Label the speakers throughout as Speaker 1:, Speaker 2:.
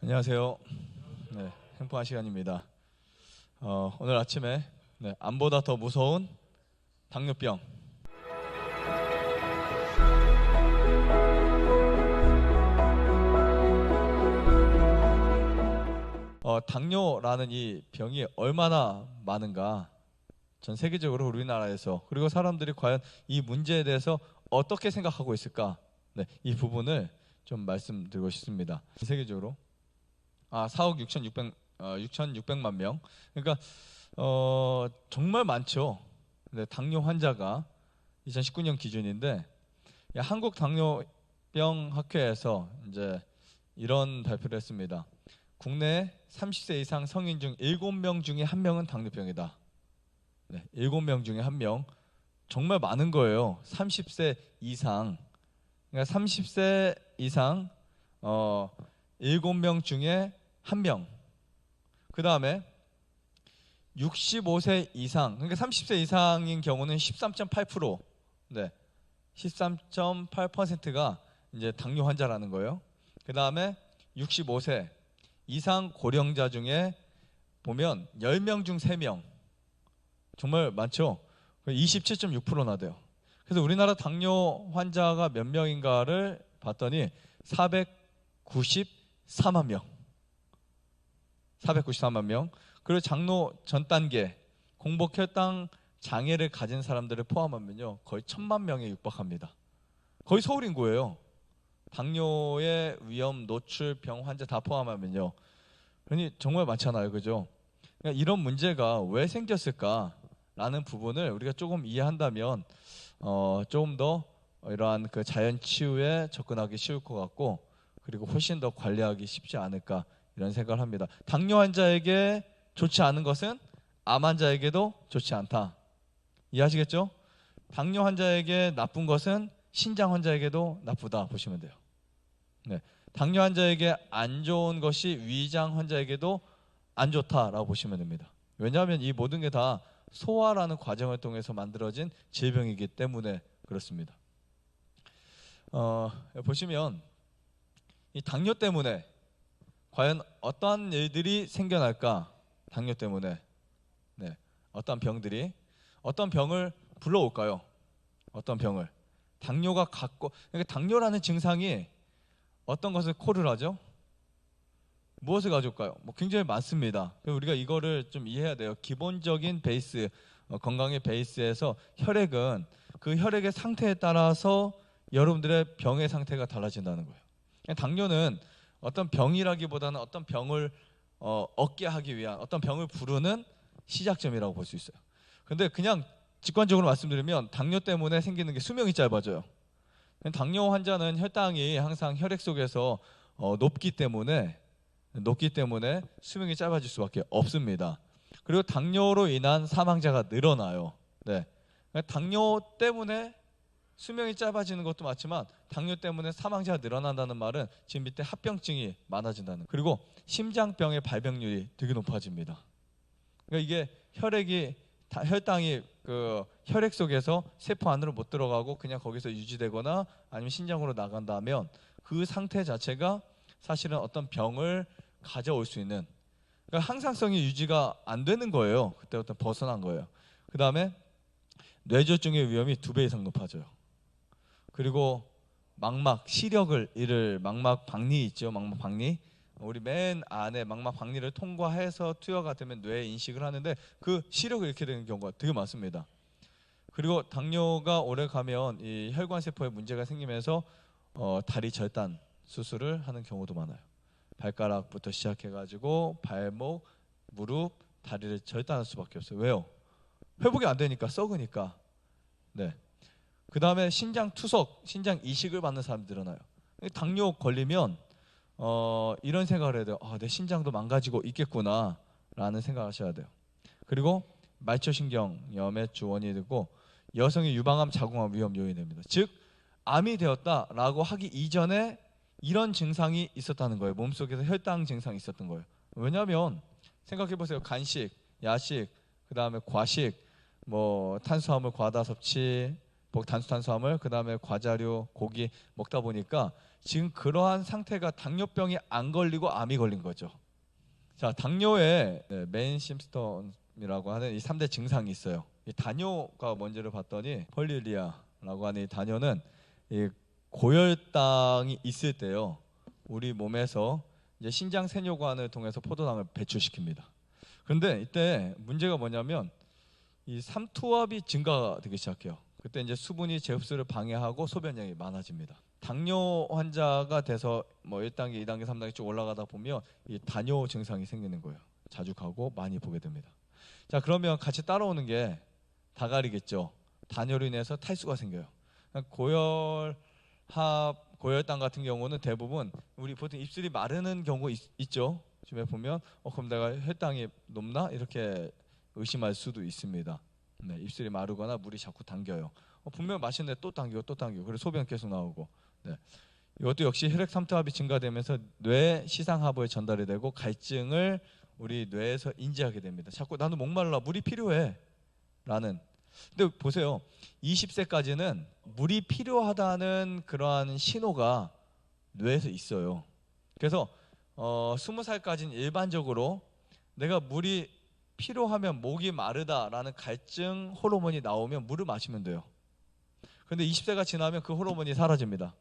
Speaker 1: 안녕하세요. 네, 행복한 시간입니다. 오늘 아침에 암보다 더 무서운 당뇨병. 당뇨라는 이 병이 얼마나 많은가? 전 세계적으로 우리나라에서 그리고 사람들이 과연 이 문제에 대해서 어떻게 생각하고 있을까? 네, 이 부분을 좀 말씀드리고 싶습니다. 세계적으로 4억 6,600만 명. 그러니까 정말 많죠. 네, 당뇨 환자가 2019년 기준인데 한국 당뇨병 학회에서 이제 이런 발표를 했습니다. 국내 30세 이상 성인 중 7명 중에 1명은 당뇨병이다. 네, 7명 중에 1명. 정말 많은 거예요. 30세 이상. 그러니까 30세 이상 7명 중에 1명. 그 다음에 65세 이상, 그러니까 30세 이상인 경우는 13.8%, 네, 13.8%가 이제 당뇨 환자라는 거예요. 그 다음에 65세 이상 고령자 중에 보면 10명 중 3명, 정말 많죠. 27.6%나 돼요. 그래서 우리나라 당뇨 환자가 몇 명인가를 봤더니 494만 명. 494만 명. 그리고 장로 전 단계 공복 혈당 장애를 가진 사람들을 포함하면요 거의 1,000만 명에 육박합니다. 거의 서울 인구예요. 당뇨의 위험, 노출, 병 환자 다 포함하면요. 그러니 정말 많잖아요, 그죠? 그러니까 이런 문제가 왜 생겼을까라는 부분을 우리가 조금 이해한다면 조금 더 이러한 그 자연 치유에 접근하기 쉬울 것 같고, 그리고 훨씬 더 관리하기 쉽지 않을까 이런 생각을 합니다. 당뇨 환자에게 좋지 않은 것은 암 환자에게도 좋지 않다. 이해하시겠죠? 당뇨 환자에게 나쁜 것은 신장 환자에게도 나쁘다 보시면 돼요. 네. 당뇨 환자에게 안 좋은 것이 위장 환자에게도 안 좋다라고 보시면 됩니다. 왜냐하면 이 모든 게 다 소화라는 과정을 통해서 만들어진 질병이기 때문에 그렇습니다. 보시면 이 당뇨 때문에 과연 어떠한 일들이 생겨날까? 당뇨 때문에 어떤 병들이 어떤 병을 불러올까요? 어떤 병을 당뇨가 갖고, 그러니까 당뇨라는 증상이 어떤 것을 코를 하죠? 무엇을 가져올까요? 굉장히 많습니다. 우리가 이거를 좀 이해해야 돼요. 기본적인 베이스, 건강의 베이스에서 혈액은 그 혈액의 상태에 따라서 여러분들의 병의 상태가 달라진다는 거예요. 당뇨는 어떤 병이라기보다는 어떤 병을 얻게 하기 위한 어떤 병을 부르는 시작점이라고 볼 수 있어요. 근데 그냥 직관적으로 말씀드리면 당뇨 때문에 생기는 게 수명이 짧아져요. 당뇨 환자는 혈당이 항상 혈액 속에서 높기 때문에 수명이 짧아질 수밖에 없습니다. 그리고 당뇨로 인한 사망자가 늘어나요. 네. 당뇨 때문에 수명이 짧아지는 것도 맞지만 당뇨 때문에 사망자가 늘어난다는 말은 지금 밑에 합병증이 많아진다는, 그리고 심장병의 발병률이 되게 높아집니다. 그러니까 이게 혈당이 그 혈액 속에서 세포 안으로 못 들어가고 그냥 거기서 유지되거나 아니면 신장으로 나간다면 그 상태 자체가 사실은 어떤 병을 가져올 수 있는, 그러니까 항상성이 유지가 안 되는 거예요. 그때부터 벗어난 거예요. 그 다음에 뇌졸중의 위험이 2배 이상 높아져요. 그리고 시력을 잃을 망막 박리 있죠. 망막 박리. 우리 맨 안에 망막 박리를 통과해서 투여가 되면 뇌 인식을 하는데 그 시력을 잃게 되는 경우가 되게 많습니다. 그리고 당뇨가 오래 가면 이 혈관 세포에 문제가 생기면서 다리 절단 수술을 하는 경우도 많아요. 발가락부터 시작해가지고 발목, 무릎, 다리를 절단할 수밖에 없어요. 왜요? 회복이 안 되니까, 썩으니까. 네. 그 다음에 신장 투석, 신장 이식을 받는 사람들이 늘어나요. 당뇨 걸리면 이런 생각을 해야 돼요. 내 신장도 망가지고 있겠구나 라는 생각을 하셔야 돼요. 그리고 말초신경염의 주원이 되고 여성의 유방암, 자궁암 위험 요인이 됩니다. 즉 암이 되었다라고 하기 이전에 이런 증상이 있었다는 거예요. 몸속에서 혈당 증상이 있었던 거예요. 왜냐하면 생각해보세요. 간식, 야식, 그 다음에 과식, 탄수화물 과다 섭취, 탄수화물, 그 다음에 과자류, 고기 먹다 보니까 지금 그러한 상태가 당뇨병이 안 걸리고 암이 걸린 거죠. 자, 당뇨에 메인 심스톤이라고 하는 이 3대 증상이 있어요. 이 단뇨가 뭔지를 봤더니 폴리리아라고 하는 이 단뇨는 이 고혈당이 있을 때요, 우리 몸에서 이제 신장 세뇨관을 통해서 포도당을 배출시킵니다. 그런데 이때 문제가 뭐냐면 이 삼투압이 증가되기 시작해요. 그때 이제 수분이 재흡수를 방해하고 소변량이 많아집니다. 당뇨 환자가 돼서 뭐 1단계, 2단계, 3단계 쭉 올라가다 보면 이 단뇨 증상이 생기는 거예요. 자주 가고 많이 보게 됩니다. 자, 그러면 같이 따라오는 게 다갈이겠죠. 단뇨로 인해서 탈수가 생겨요. 고혈당 같은 경우는 대부분 우리 보통 입술이 마르는 경우 있죠. 주변에 보면 그럼 내가 혈당이 높나 이렇게 의심할 수도 있습니다. 네, 입술이 마르거나 물이 자꾸 당겨요. 분명 마시는데 또 당기고 또 당기고, 그래서 소변 계속 나오고. 네. 이것도 역시 혈액 삼투압이 증가되면서 뇌 시상하부에 전달이 되고 갈증을 우리 뇌에서 인지하게 됩니다. 자꾸 나는 목말라, 물이 필요해 라는. 근데 보세요, 20세까지는 물이 필요하다는 그러한 신호가 뇌에서 있어요. 그래서 20살까지는 일반적으로 내가 물이 필요하면 목이 마르다라는 갈증 호르몬이 나오면 물을 마시면 돼요. 그런데 20세가 지나면 그 호르몬이 사라집니다.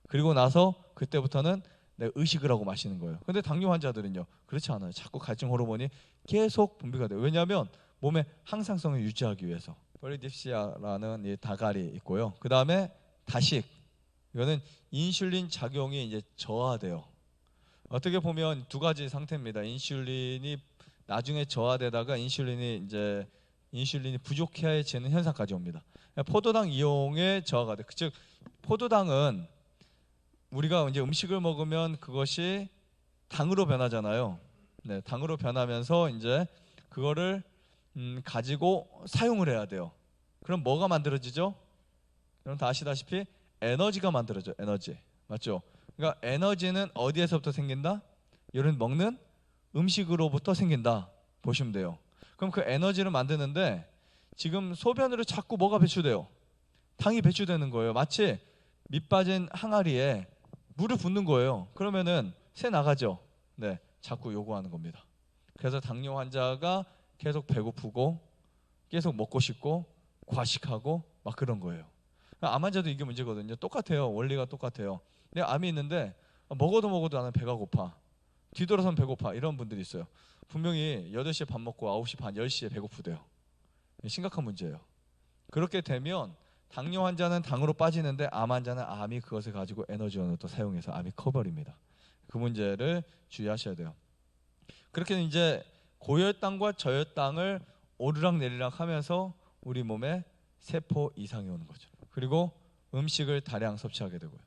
Speaker 1: 그리고 나서 그때부터는 내가 의식을 하고 마시는 거예요. 근데 당뇨 환자들은요, 그렇지 않아요. 자꾸 갈증 호르몬이 계속 분비가 돼요. 왜냐하면 몸의 항상성을 유지하기 위해서. 폴리딥시아라는 이 다갈이 있고요. 그 다음에 다식. 이거는 인슐린 작용이 이제 저하돼요. 어떻게 보면 두 가지 상태입니다. 인슐린이 나중에 저하되다가 인슐린이 부족해지는 현상까지 옵니다. 포도당 이용에 저하가 돼. 즉 포도당은 우리가 이제 음식을 먹으면 그것이 당으로 변하잖아요. 네, 당으로 변하면서 이제 그거를 가지고 사용을 해야 돼요. 그럼 뭐가 만들어지죠? 여러분 다 아시다시피 에너지가 만들어져요. 에너지. 맞죠? 그러니까 에너지는 어디에서부터 생긴다? 여러분 먹는 음식으로부터 생긴다 보시면 돼요. 그럼 그 에너지를 만드는데 지금 소변으로 자꾸 뭐가 배출돼요? 당이 배출되는 거예요. 마치 밑 빠진 항아리에 물을 붓는 거예요. 그러면은 새 나가죠. 네, 자꾸 요구하는 겁니다. 그래서 당뇨 환자가 계속 배고프고 계속 먹고 싶고 과식하고 막 그런 거예요. 암 환자도 이게 문제거든요. 똑같아요. 원리가 똑같아요. 내가 암이 있는데 먹어도 나는 배가 고파. 뒤돌아서면 배고파. 이런 분들이 있어요. 분명히 8시에 밥 먹고 9시 반, 10시에 배고프대요. 심각한 문제예요. 그렇게 되면 당뇨 환자는 당으로 빠지는데 암 환자는 암이 그것을 가지고 에너지원으로 또 사용해서 암이 커버립니다. 그 문제를 주의하셔야 돼요. 그렇게 이제 고혈당과 저혈당을 오르락내리락 하면서 우리 몸에 세포 이상이 오는 거죠. 그리고 음식을 다량 섭취하게 되고요.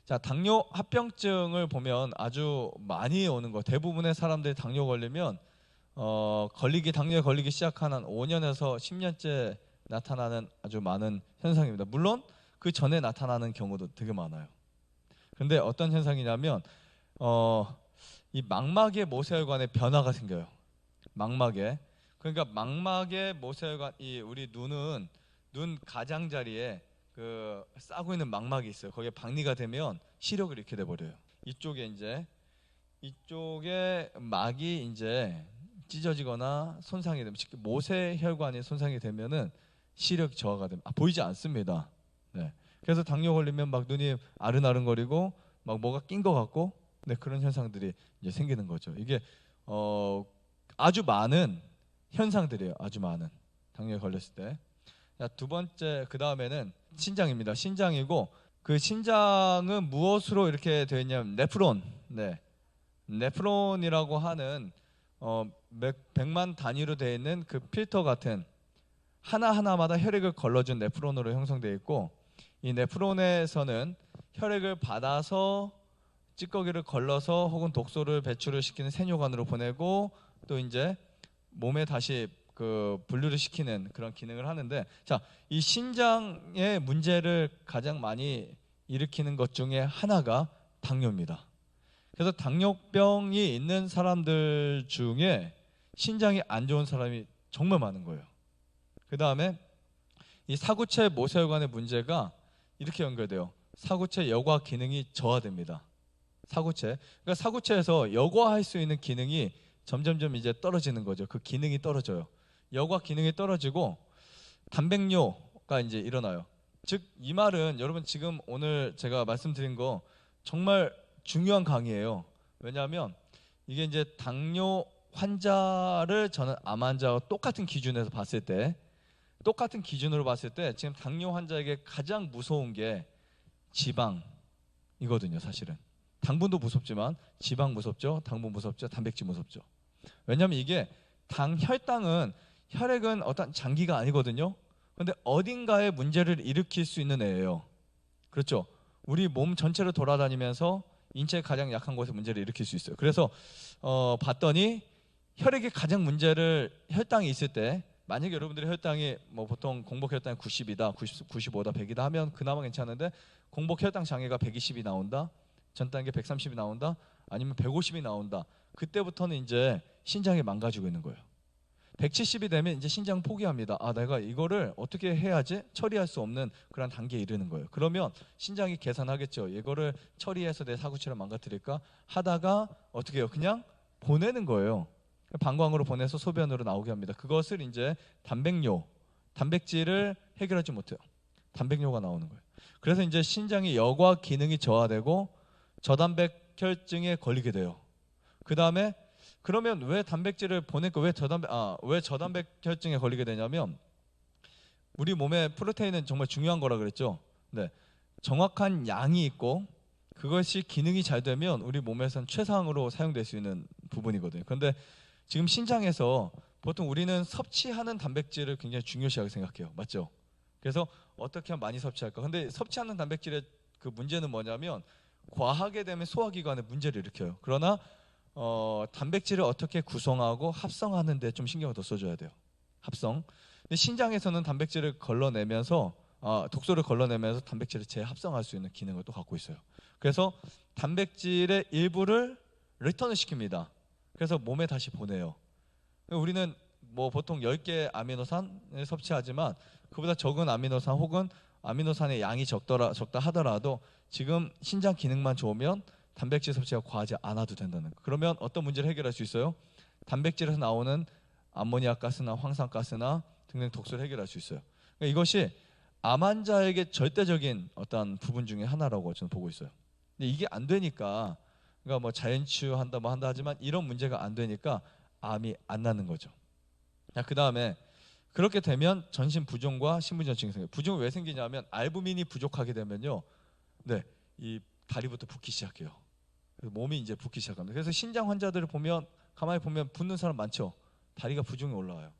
Speaker 1: 자, 당뇨 합병증을 보면 아주 많이 오는 거. 대부분의 사람들이 당뇨 걸리면 당뇨에 걸리기 시작한 한 5년에서 10년째 나타나는 아주 많은 현상입니다. 물론 그 전에 나타나는 경우도 되게 많아요. 근데 어떤 현상이냐면 이 망막의 모세혈관에 변화가 생겨요. 망막에. 그러니까 망막의 모세혈관, 이 우리 눈은 눈 가장자리에 그 싸고 있는 망막이 있어요. 거기에 박리가 되면 시력을 잃게 돼 버려요. 이쪽에 막이 이제 찢어지거나 손상이 되면, 특히 모세혈관이 손상이 되면은 시력 저하가 됩니다. 보이지 않습니다. 네. 그래서 당뇨 걸리면 막 눈이 아른아른거리고 막 뭐가 낀 것 같고, 네, 그런 현상들이 이제 생기는 거죠. 이게 아주 많은 현상들이에요. 아주 많은 당뇨에 걸렸을 때. 자, 두 번째, 그 다음에는 신장입니다. 신장이고, 그 신장은 무엇으로 이렇게 되어 있냐면 네프론. 네. 네프론이라고 하는 100만 단위로 되어 있는 그 필터 같은 하나하나마다 혈액을 걸러준 네프론으로 형성되어 있고, 이 네프론에서는 혈액을 받아서 찌꺼기를 걸러서 혹은 독소를 배출을 시키는 세뇨관으로 보내고, 또 이제 몸에 다시 그 분류를 시키는 그런 기능을 하는데, 자, 이 신장의 문제를 가장 많이 일으키는 것 중에 하나가 당뇨입니다. 그래서 당뇨병이 있는 사람들 중에 신장이 안 좋은 사람이 정말 많은 거예요. 그 다음에 이 사구체 모세혈관의 문제가 이렇게 연결돼요. 사구체 여과 기능이 저하됩니다. 사구체. 그러니까 사구체에서 여과할 수 있는 기능이 점점점 이제 떨어지는 거죠. 그 기능이 떨어져요. 여과 기능이 떨어지고 단백뇨가 이제 일어나요. 즉 이 말은 여러분 지금 오늘 제가 말씀드린 거 정말 중요한 강의예요. 왜냐하면 이게 이제 당뇨 환자를 저는 암 환자와 똑같은 기준에서 봤을 때, 똑같은 기준으로 봤을 때 지금 당뇨 환자에게 가장 무서운 게 지방이거든요. 사실은 당분도 무섭지만 지방 무섭죠, 당분 무섭죠, 단백질 무섭죠. 왜냐하면 이게 혈당은, 혈액은 어떤 장기가 아니거든요. 근데 어딘가에 문제를 일으킬 수 있는 애예요. 그렇죠? 우리 몸 전체를 돌아다니면서 인체의 가장 약한 곳에 문제를 일으킬 수 있어요. 그래서 봤더니 혈액에 가장 혈당이 있을 때, 만약에 여러분들의 혈당이 뭐 보통 공복 혈당이 90이다, 95다, 100이다 하면 그나마 괜찮은데, 공복 혈당 장애가 120이 나온다, 전 단계 130이 나온다, 아니면 150이 나온다. 그때부터는 이제 신장이 망가지고 있는 거예요. 170이 되면 이제 신장 포기합니다. 아, 내가 이거를 어떻게 해야지? 처리할 수 없는 그런 단계에 이르는 거예요. 그러면 신장이 계산하겠죠. 이거를 처리해서 내 사구체를 망가뜨릴까 하다가 어떻게 해요? 그냥 보내는 거예요. 방광으로 보내서 소변으로 나오게 합니다. 그것을 이제 단백뇨, 단백질을 해결하지 못해요. 단백뇨가 나오는 거예요. 그래서 이제 신장이 여과 기능이 저하되고 저단백혈증에 걸리게 돼요. 그 다음에 그러면 왜 단백질을 보내고 왜 저단백혈증에 걸리게 되냐면, 우리 몸에 프로테인은 정말 중요한 거라 그랬죠. 네, 정확한 양이 있고 그것이 기능이 잘 되면 우리 몸에서는 최상으로 사용될 수 있는 부분이거든요. 그런데 지금 신장에서 보통 우리는 섭취하는 단백질을 굉장히 중요시하게 생각해요. 맞죠? 그래서 어떻게 하면 많이 섭취할까? 근데 섭취하는 단백질의 그 문제는 뭐냐면, 과하게 되면 소화기관에 문제를 일으켜요. 그러나 단백질을 어떻게 구성하고 합성하는 데 좀 신경을 더 써줘야 돼요. 합성. 근데 신장에서는 단백질을 걸러내면서 독소를 걸러내면서 단백질을 재합성할 수 있는 기능을 또 갖고 있어요. 그래서 단백질의 일부를 리턴을 시킵니다. 그래서 몸에 다시 보내요. 우리는 뭐 보통 10개 아미노산을 섭취하지만 그보다 적은 아미노산 혹은 아미노산의 양이 적다 하더라도 지금 신장 기능만 좋으면 단백질 섭취가 과하지 않아도 된다는 거. 그러면 어떤 문제를 해결할 수 있어요? 단백질에서 나오는 암모니아 가스나 황산가스나 등등 독소를 해결할 수 있어요. 그러니까 이것이 암 환자에게 절대적인 어떤 부분 중에 하나라고 저는 보고 있어요. 근데 이게 안 되니까, 그러니까 뭐 자연치유한다 뭐 한다 하지만 이런 문제가 안 되니까 암이 안 나는 거죠. 자, 그 다음에 그렇게 되면 전신 부종과 신부전증이 생겨요. 부종이 왜 생기냐면 알부민이 부족하게 되면요, 네, 이 다리부터 붓기 시작해요. 몸이 이제 붓기 시작합니다. 그래서 신장 환자들을 보면 가만히 보면 붓는 사람 많죠. 다리가 부종이 올라와요.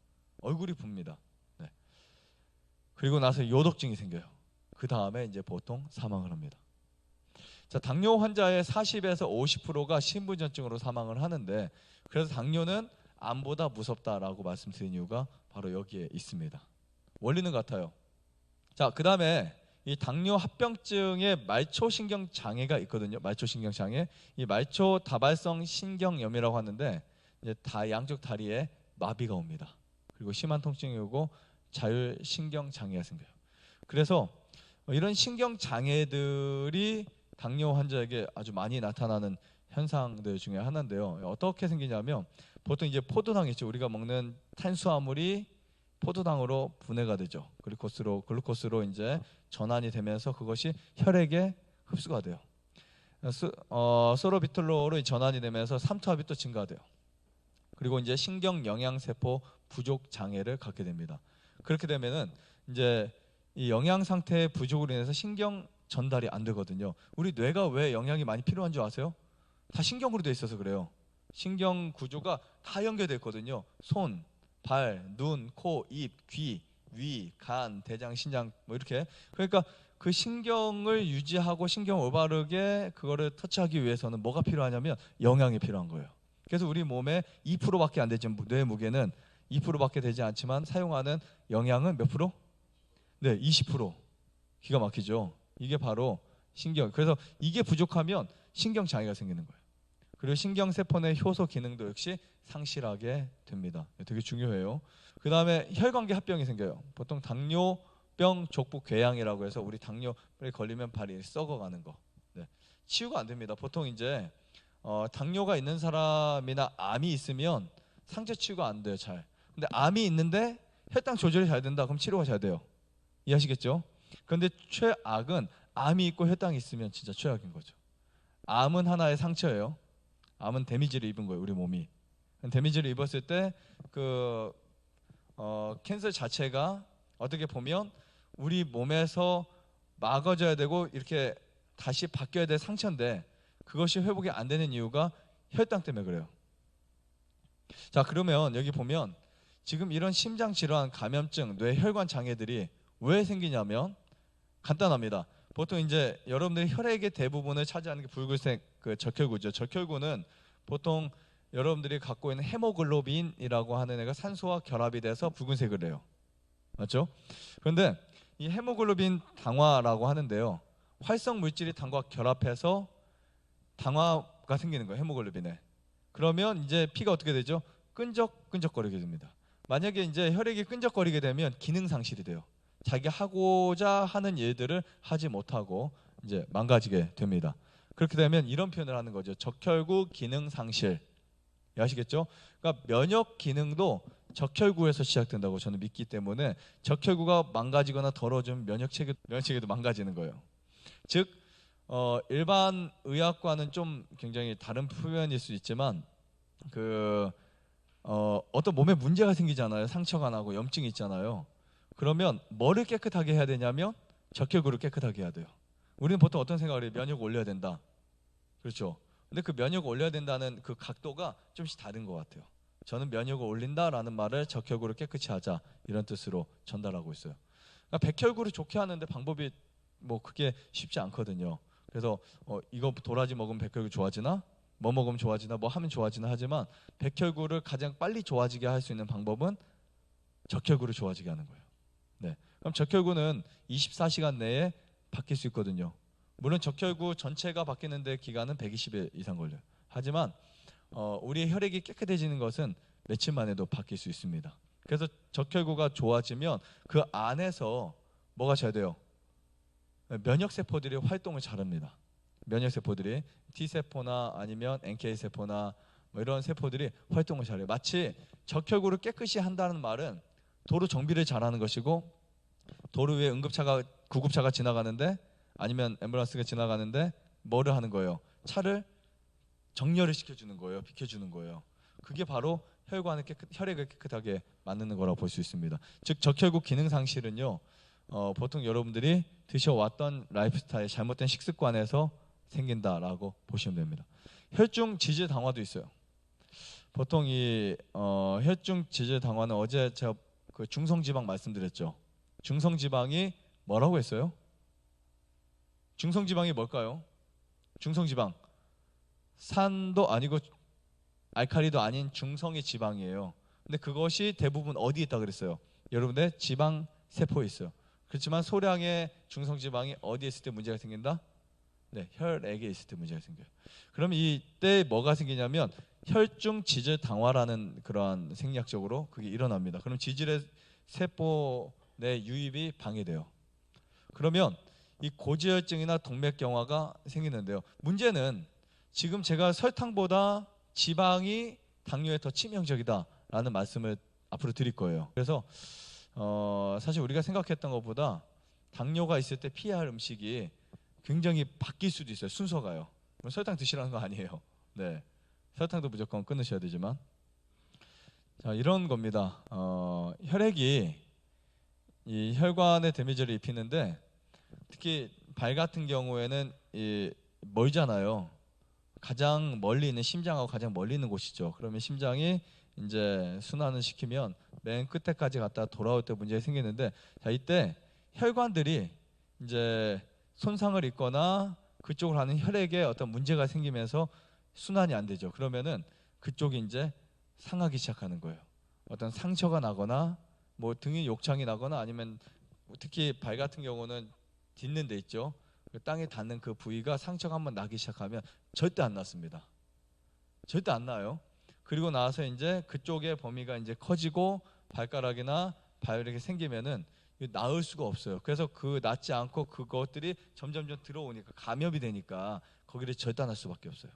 Speaker 1: 얼굴이 붓니다. 네. 그리고 나서 요독증이 생겨요. 그 다음에 이제 보통 사망을 합니다. 자, 당뇨 환자의 40에서 50%가 신부전증으로 사망을 하는데, 그래서 당뇨는 암보다 무섭다라고 말씀드린 이유가 바로 여기에 있습니다. 원리는 같아요. 자, 그 다음에 이 당뇨 합병증의 말초신경 장애가 있거든요. 말초신경 장애. 이 말초 다발성 신경염이라고 하는데, 이제 양쪽 다리에 마비가 옵니다. 그리고 심한 통증이 오고 자율신경 장애가 생겨요. 그래서 이런 신경 장애들이 당뇨 환자에게 아주 많이 나타나는 현상들 중에 하나인데요. 어떻게 생기냐면, 보통 이제 포도당 있죠. 우리가 먹는 탄수화물이 포도당으로 분해가 되죠. 글루코스로 이제 전환이 되면서 그것이 혈액에 흡수가 돼요. 소로비톨로로 전환이 되면서 삼투압이 또 증가돼요. 그리고 이제 신경 영양세포 부족 장애를 갖게 됩니다. 그렇게 되면은 이제 이 영양 상태의 부족으로 인해서 신경 전달이 안 되거든요. 우리 뇌가 왜 영양이 많이 필요한 줄 아세요? 다 신경으로 돼 있어서 그래요. 신경 구조가 다 연결돼 있거든요. 손, 발, 눈, 코, 입, 귀, 위, 간, 대장, 신장 뭐 이렇게. 그러니까 그 신경을 유지하고 신경 올바르게 그거를 터치하기 위해서는 뭐가 필요하냐면 영양이 필요한 거예요. 그래서 우리 몸에 2%밖에 안 되죠. 뇌 무게는 2%밖에 되지 않지만 사용하는 영양은 몇 프로? 네, 20%. 기가 막히죠. 이게 바로 신경. 그래서 이게 부족하면 신경 장애가 생기는 거예요. 그리고 신경세포 내 효소 기능도 역시 상실하게 됩니다. 되게 중요해요. 그 다음에 혈관계 합병이 생겨요. 보통 당뇨 족병 족부 궤양이라고 해서 우리 당뇨에 걸리면 발이 썩어가는 거. 네. 치유가 안 됩니다. 보통 이제 당뇨가 있는 사람이나 암이 있으면 상처 치유가 안 돼요, 잘. 근데 암이 있는데 혈당 조절이 잘 된다, 그럼 치료가 잘 돼요. 이해하시겠죠? 그런데 최악은 암이 있고 혈당이 있으면 진짜 최악인 거죠. 암은 하나의 상처예요. 암은 데미지를 입은 거예요, 우리 몸이. 데미지를 입었을 때 그 캔서 자체가 어떻게 보면 우리 몸에서 막아줘야 되고 이렇게 다시 바뀌어야 될 상처인데 그것이 회복이 안 되는 이유가 혈당 때문에 그래요. 자, 그러면 여기 보면 지금 이런 심장 질환, 감염증, 뇌혈관 장애들이 왜 생기냐면 간단합니다. 보통 이제 여러분들이 혈액의 대부분을 차지하는 게 붉은색 그 적혈구죠. 적혈구는 보통 여러분들이 갖고 있는 헤모글로빈이라고 하는 애가 산소와 결합이 돼서 붉은색을 해요. 맞죠? 그런데 이 헤모글로빈 당화라고 하는데요. 활성 물질이 당과 결합해서 당화가 생기는 거예요, 헤모글로빈에. 그러면 이제 피가 어떻게 되죠? 끈적끈적거리게 됩니다. 만약에 이제 혈액이 끈적거리게 되면 기능 상실이 돼요. 자기가 하고자 하는 일들을 하지 못하고 이제 망가지게 됩니다. 그렇게 되면 이런 표현을 하는 거죠. 적혈구 기능 상실. 아시겠죠? 그러니까 면역 기능도 적혈구에서 시작된다고 저는 믿기 때문에 적혈구가 망가지거나 더러워지면 면역 체계도 망가지는 거예요. 즉 일반 의학과는 좀 굉장히 다른 표현일 수 있지만 어떤 몸에 문제가 생기잖아요. 상처가 나고 염증이 있잖아요. 그러면 뭐를 깨끗하게 해야 되냐면 적혈구를 깨끗하게 해야 돼요. 우리는 보통 어떤 생각을 해요? 면역을 올려야 된다. 그렇죠? 근데 그 면역을 올려야 된다는 그 각도가 좀씩 다른 것 같아요. 저는 면역을 올린다라는 말을 적혈구를 깨끗이 하자 이런 뜻으로 전달하고 있어요. 그러니까 백혈구를 좋게 하는데 방법이 뭐 그게 쉽지 않거든요. 그래서 이거 도라지 먹으면 백혈구 좋아지나? 뭐 먹으면 좋아지나? 뭐 하면 좋아지나? 하지만 백혈구를 가장 빨리 좋아지게 할 수 있는 방법은 적혈구를 좋아지게 하는 거예요. 네. 그럼 적혈구는 24시간 내에 바뀔 수 있거든요. 물론 적혈구 전체가 바뀌는데 기간은 120일 이상 걸려요. 하지만 우리의 혈액이 깨끗해지는 것은 며칠 만에도 바뀔 수 있습니다. 그래서 적혈구가 좋아지면 그 안에서 뭐가 잘 돼요? 면역세포들이 활동을 잘합니다. 면역세포들이 T세포나 아니면 NK세포나 뭐 이런 세포들이 활동을 잘해요. 마치 적혈구를 깨끗이 한다는 말은 도로 정비를 잘하는 것이고 도로 위에 구급차가 지나가는데 아니면 앰뷸런스가 지나가는데 뭐를 하는 거예요? 차를 정렬을 시켜주는 거예요. 비켜주는 거예요. 그게 바로 혈액을 깨끗하게 만드는 거라고 볼 수 있습니다. 즉 적혈구 기능 상실은요. 보통 여러분들이 드셔왔던 라이프스타일, 잘못된 식습관에서 생긴다라고 보시면 됩니다. 혈중 지질 당화도 있어요. 보통 이 혈중 지질 당화는 어제 제가 그 중성지방 말씀드렸죠. 중성지방이 뭐라고 했어요? 중성지방이 뭘까요? 중성지방 산도 아니고 알칼리도 아닌 중성의 지방이에요. 근데 그것이 대부분 어디에 있다 그랬어요? 여러분의 지방 세포에 있어요. 그렇지만 소량의 중성지방이 어디에 있을 때 문제가 생긴다? 네, 혈액에 있을 때 문제가 생겨요. 그럼 이때 뭐가 생기냐면 혈중 지질 당화라는 그러한 생리학적으로 그게 일어납니다. 그럼 지질의 세포 내 유입이 방해돼요. 그러면 이 고지혈증이나 동맥경화가 생기는데요. 문제는 지금 제가 설탕보다 지방이 당뇨에 더 치명적이다라는 말씀을 앞으로 드릴 거예요. 그래서 사실 우리가 생각했던 것보다 당뇨가 있을 때 피해야 할 음식이 굉장히 바뀔 수도 있어요. 순서가요. 설탕 드시라는 거 아니에요. 네, 설탕도 무조건 끊으셔야 되지만 자, 이런 겁니다. 혈액이 이 혈관에 데미지를 입히는데 특히 발 같은 경우에는 멀잖아요. 가장 멀리 있는 심장하고 가장 멀리 있는 곳이죠. 그러면 심장이 이제 순환을 시키면 맨 끝에까지 갔다 돌아올 때 문제가 생기는데 자, 이때 혈관들이 이제 손상을 입거나 그쪽으로 가는 혈액에 어떤 문제가 생기면서 순환이 안 되죠. 그러면은 그쪽이 이제 상하기 시작하는 거예요. 어떤 상처가 나거나 뭐 등에 욕창이 나거나 아니면 특히 발 같은 경우는 딛는 데 있죠. 땅에 닿는 그 부위가 상처가 한번 나기 시작하면 절대 안 낫습니다. 절대 안 나요. 그리고 나서 이제 그쪽의 범위가 이제 커지고 발가락이나 발열이 생기면은 나을 수가 없어요. 그래서 그 낫지 않고 그것들이 점점점 들어오니까 감염이 되니까 거기를 절단할 수밖에 없어요.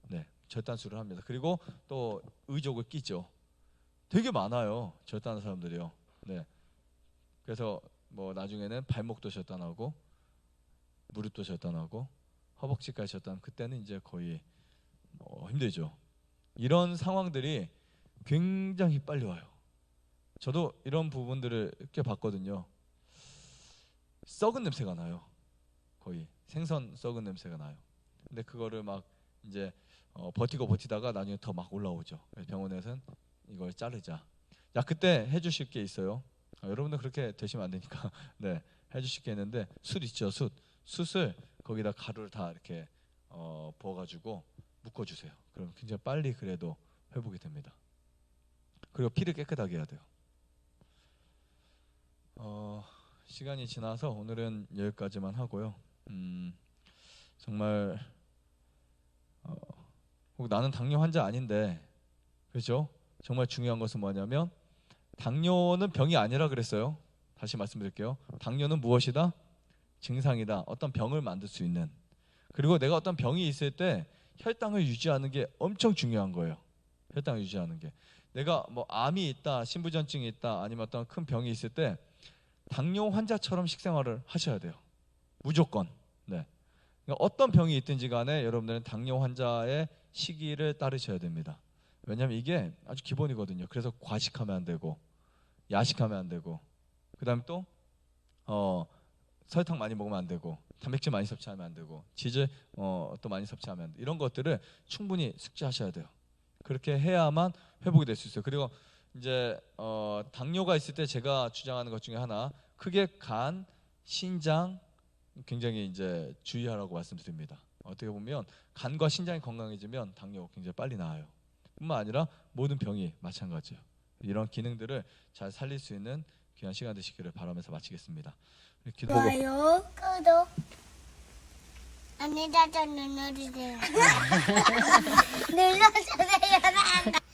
Speaker 1: 네, 절단술을 합니다. 그리고 또 의족을 끼죠. 되게 많아요. 절단하는 사람들이요. 네, 그래서 뭐 나중에는 발목도 절단하고 무릎도 절단하고 허벅지까지 절단. 그때는 이제 거의 힘들죠. 이런 상황들이 굉장히 빨리 와요. 저도 이런 부분들을 꽤 봤거든요. 썩은 냄새가 나요. 거의 생선 썩은 냄새가 나요. 근데 그거를 막 이제 버티다가 나중에 더 막 올라오죠. 그래서 병원에서는 이걸 자르자. 야, 그때 해주실 게 있어요. 여러분들 그렇게 되시면 안 되니까 네, 해주실 게 있는데 숯 있죠. 숯을 거기다 가루를 다 이렇게 부어가지고 묶어주세요. 그럼 굉장히 빨리 그래도 회복이 됩니다. 그리고 피를 깨끗하게 해야 돼요. 시간이 지나서 오늘은 여기까지만 하고요. 정말 나는 당뇨 환자 아닌데, 그렇죠? 정말 중요한 것은 뭐냐면 당뇨는 병이 아니라 그랬어요. 다시 말씀드릴게요. 당뇨는 무엇이다? 증상이다. 어떤 병을 만들 수 있는. 그리고 내가 어떤 병이 있을 때 혈당을 유지하는 게 엄청 중요한 거예요. 혈당을 유지하는 게. 내가 뭐 암이 있다, 신부전증이 있다, 아니면 어떤 큰 병이 있을 때 당뇨 환자처럼 식생활을 하셔야 돼요. 무조건. 네. 그러니까 어떤 병이 있든지 간에 여러분들은 당뇨 환자의 시기를 따르셔야 됩니다. 왜냐하면 이게 아주 기본이거든요. 그래서 과식하면 안 되고, 야식하면 안 되고, 그다음에 또 설탕 많이 먹으면 안 되고, 단백질 많이 섭취하면 안 되고, 치즈 또 많이 섭취하면 안 되고, 이런 것들을 충분히 숙지하셔야 돼요. 그렇게 해야만 회복이 될 수 있어요. 그리고 이제 당뇨가 있을 때 제가 주장하는 것 중에 하나, 크게 간, 신장 굉장히 이제 주의하라고 말씀드립니다. 어떻게 보면 간과 신장이 건강해지면 당뇨 굉장히 빨리 나아요. 뿐만 아니라 모든 병이 마찬가지예요. 이런 기능들을 잘 살릴 수 있는 귀한 시간 되시기를 바라면서 마치겠습니다.
Speaker 2: 좋아요, 구독, 안내자전 눌러주세요. 눌러주세요.